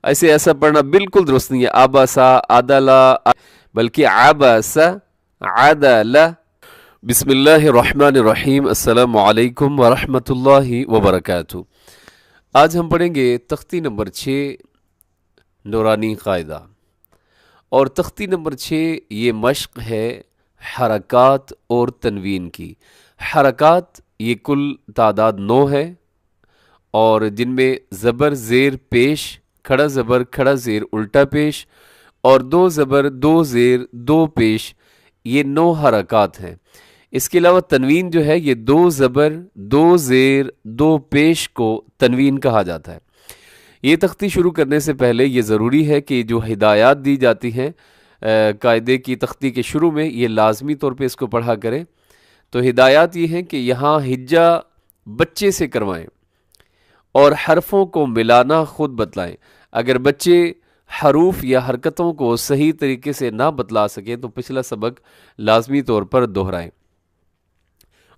ایسا پڑھنا بالکل درست نہیں ہے، ابسا عدلا، بلکہ عبسا عدلا۔ بسم اللہ الرحمن الرحیم، السلام علیکم ورحمۃ اللہ وبرکاتہ۔ آج ہم پڑھیں گے تختی نمبر 6 نورانی قاعدہ، اور تختی نمبر 6 یہ مشق ہے حرکات اور تنوین کی۔ حرکات یہ کل تعداد 9 ہے، اور جن میں زبر زیر پیش، کھڑا زبر کھڑا زیر الٹا پیش، اور 2 زبر 2 زیر 2 پیش، یہ 9 حرکات ہیں۔ اس کے علاوہ تنوین جو ہے یہ 2 زبر 2 زیر 2 پیش کو تنوین کہا جاتا ہے۔ یہ تختی شروع کرنے سے پہلے یہ ضروری ہے کہ جو ہدایات دی جاتی ہیں قاعدے کی تختی کے شروع میں، یہ لازمی طور پہ اس کو پڑھا کریں۔ تو ہدایات یہ ہیں کہ یہاں ہجا بچے سے کروائیں اور حرفوں کو ملانا خود بتلائیں۔ اگر بچے حروف یا حرکتوں کو صحیح طریقے سے نہ بتلا سکیں تو پچھلا سبق لازمی طور پر دہرائیں،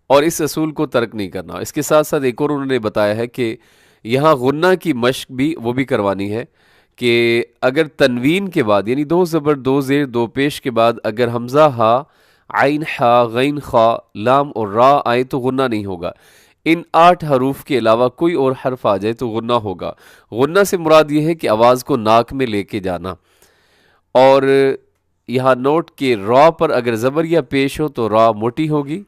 اور اس اصول کو ترک نہیں کرنا۔ اس کے ساتھ ساتھ ایک اور انہوں نے بتایا ہے کہ یہاں غنہ کی مشق بھی وہ بھی کروانی ہے، کہ اگر تنوین کے بعد یعنی 2 زبر 2 زیر 2 پیش کے بعد اگر حمزہ ہا، عین ہا، غین خا، لام اور را آئے تو غنہ نہیں ہوگا۔ ان 8 حروف کے علاوہ کوئی اور حرف آ جائے تو غنہ ہوگا۔ غنہ سے مراد یہ ہے کہ آواز کو ناک میں لے کے جانا، اور یہاں نوٹ کہ را پر اگر زبر یا پیش ہو تو را موٹی ہوگی،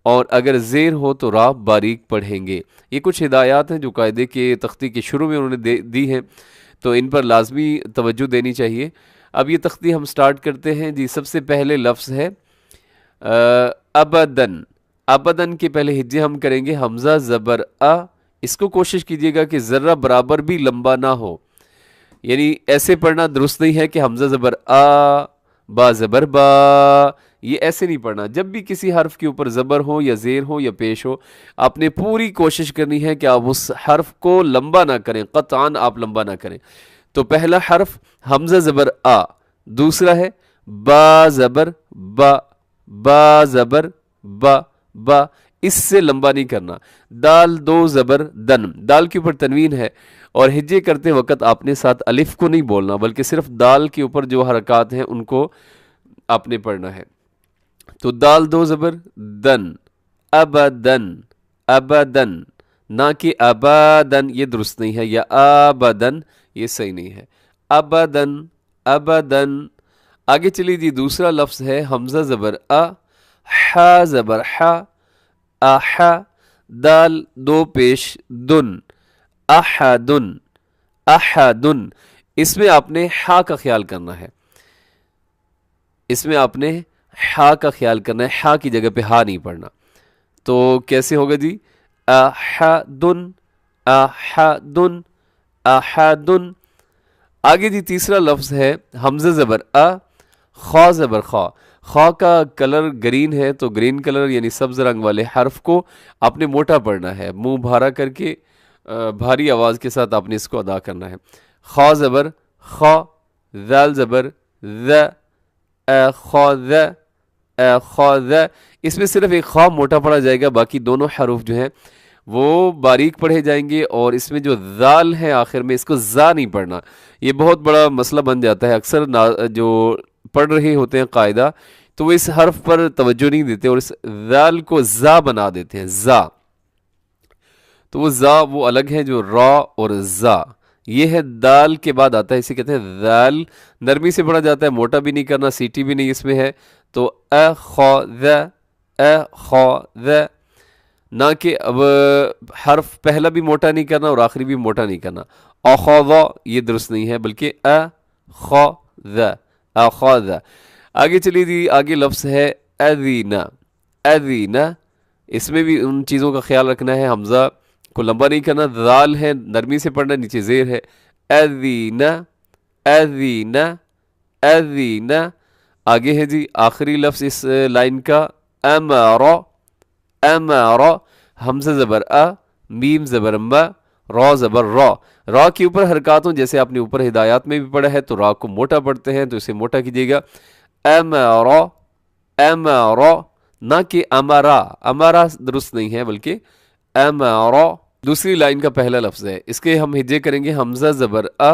اور اگر زیر ہو تو را باریک پڑھیں گے۔ یہ کچھ ہدایات ہیں جو قاعدے کے تختی کے شروع میں انہوں نے دی ہیں، تو ان پر لازمی توجہ دینی چاہیے۔ اب یہ تختی ہم سٹارٹ کرتے ہیں جی۔ سب سے پہلے لفظ ہے ابدن۔ ابدن کے پہلے ہجے ہم کریں گے حمزہ زبر ا۔ اس کو کوشش کیجیے گا کہ ذرہ برابر بھی لمبا نہ ہو، یعنی ایسے پڑھنا درست نہیں ہے کہ حمزہ زبر آ، با زبر با، یہ ایسے نہیں پڑھنا۔ جب بھی کسی حرف کے اوپر زبر ہو یا زیر ہو یا پیش ہو، آپ نے پوری کوشش کرنی ہے کہ آپ اس حرف کو لمبا نہ کریں، قطعاً آپ لمبا نہ کریں۔ تو پہلا حرف حمزہ زبر آ، دوسرا ہے با زبر با، با زبر با، با، اس سے لمبا نہیں کرنا۔ دال 2 زبر دن، دال کے اوپر تنوین ہے، اور ہجے کرتے وقت آپ نے ساتھ الف کو نہیں بولنا، بلکہ صرف دال کے اوپر جو حرکات ہیں ان کو آپ نے پڑھنا ہے۔ تو دال 2 زبر دن، ابدن، ابدن، نہ کہ ابادن، یہ درست نہیں ہے، یا آبدن، یہ صحیح نہیں ہے۔ ابدن، ابدن۔ آگے چلیے جی، دوسرا لفظ ہے حمزہ زبر ا، ح زبر ح، اح، دال 2 پیش دن، احدن، احدن۔ اس میں آپ نے ح کا خیال کرنا ہے، اس میں آپ نے ح کا خیال کرنا ہے، ح کی جگہ پہ ہا نہیں پڑھنا۔ تو کیسے ہوگا جی؟ احدن، احدن، احدن۔ آگے جی تیسرا لفظ ہے حمزہ زبر ا، خا زبر خا۔ خا کا کلر گرین ہے، تو گرین کلر یعنی سبز رنگ والے حرف کو آپ نے موٹا پڑھنا ہے، منہ بھارا کر کے بھاری آواز کے ساتھ آپ نے اس کو ادا کرنا ہے۔ خا زبر خا، ذال زبر ذ، اخذ، اخذ۔ اس میں صرف ایک خا موٹا پڑھا جائے گا، باقی دونوں حروف جو ہیں وہ باریک پڑھے جائیں گے، اور اس میں جو ذال ہے آخر میں، اس کو زا نہیں پڑھنا۔ یہ بہت بڑا مسئلہ بن جاتا ہے، اکثر جو پڑھ رہے ہوتے ہیں قاعدہ تو وہ اس حرف پر توجہ نہیں دیتے اور اس ذال کو زا بنا دیتے ہیں، زا۔ تو وہ زا وہ الگ ہے جو را اور زا، یہ ہے دال کے بعد آتا ہے، اسے کہتے ہیں ذال۔ نرمی سے پڑھا جاتا ہے، موٹا بھی نہیں کرنا، سیٹی بھی نہیں اس میں ہے۔ تو اخذ، اخذ، نہ کہ اب حرف پہلا بھی موٹا نہیں کرنا اور آخری بھی موٹا نہیں کرنا۔ اخذ یہ درست نہیں ہے، بلکہ اخذ، اخذ۔ آگے چلیے جی، آگے لفظ ہے اذین، اذین۔ اس میں بھی ان چیزوں کا خیال رکھنا ہے، حمزہ کو لمبا نہیں کرنا، ذال ہے نرمی سے پڑھنا، نیچے زیر ہے۔ اذین، اذین، اذین۔ آگے ہے جی آخری لفظ اس لائن کا امر، امر۔ حمزہ زبر ا، میم زبر م، را زبر را۔ را کے اوپر حرکات ہوں، جیسے آپ نے اوپر ہدایات میں بھی پڑھا ہے، تو را کو موٹا پڑھتے ہیں تو اسے موٹا کیجیے گا۔ امر، امر، نہ کہ امرا، امرا درست نہیں ہے، بلکہ امر۔ دوسری لائن کا پہلا لفظ ہے، اس کے ہم ہجے کریں گے حمزہ زبر ا،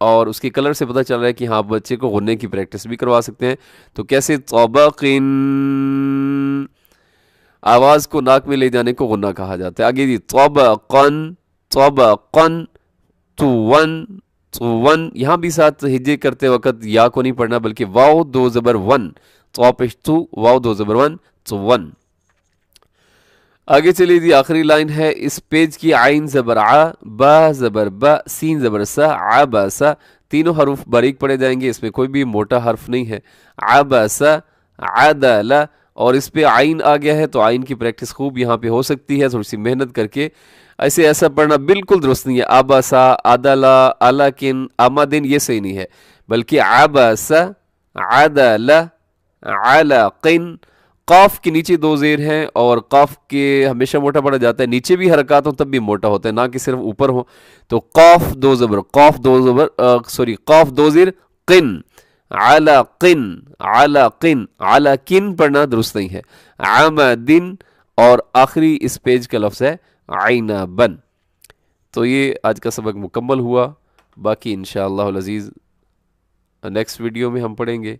اور اس کے کلر سے پتہ چل رہا ہے کہ ہاں بچے کو غنّے کی پریکٹس بھی کروا سکتے ہیں. تو کیسے طبقن، آواز کو ناک میں لے جانے کو غنّہ کہا جاتا ہے. آگے جی طبقن، طبقن، طون، طون. یہاں بھی ساتھ ہجے کرتے وقت یا کو نہیں پڑھنا بلکہ واو دو زبر ون، طوپش تو، واو دو زبر ون، طون. آگے چلیے جی آخری لائن ہے اس پیج کی. عین زبر ع، با زبر با، سین زبر سا، عبسا. تینوں حروف باریک پڑھے جائیں گے، اس میں کوئی بھی موٹا حرف نہیں ہے. عبسا، عدل. اور اس پہ عین آ گیا ہے تو عین کی پریکٹس خوب یہاں پہ ہو سکتی ہے تھوڑی سی محنت کر کے. ایسا پڑھنا بالکل درست نہیں ہے. عبسا، عدلا، علاکن، آمدن یہ صحیح نہیں ہے، بلکہ عبسا، عدل، علاقن. قاف کے نیچے دو زیر ہیں اور قاف کے ہمیشہ موٹا پڑا جاتا ہے، نیچے بھی حرکات ہوں تب بھی موٹا ہوتا ہے، نہ کہ صرف اوپر ہو. تو قاف دو زبر، قاف دو زبر قاف دو زیر، قن، علاقن، علاقن. علاقن پڑھنا درست نہیں ہے. عمدن. اور آخری اس پیج کا لفظ ہے عینبن. تو یہ آج کا سبق مکمل ہوا. باقی انشاءاللہ العزیز نیکسٹ ویڈیو میں ہم پڑھیں گے.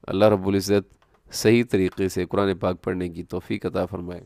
اللہ رب العزت صحیح طریقے سے قرآن پاک پڑھنے کی توفیق عطا فرمائے.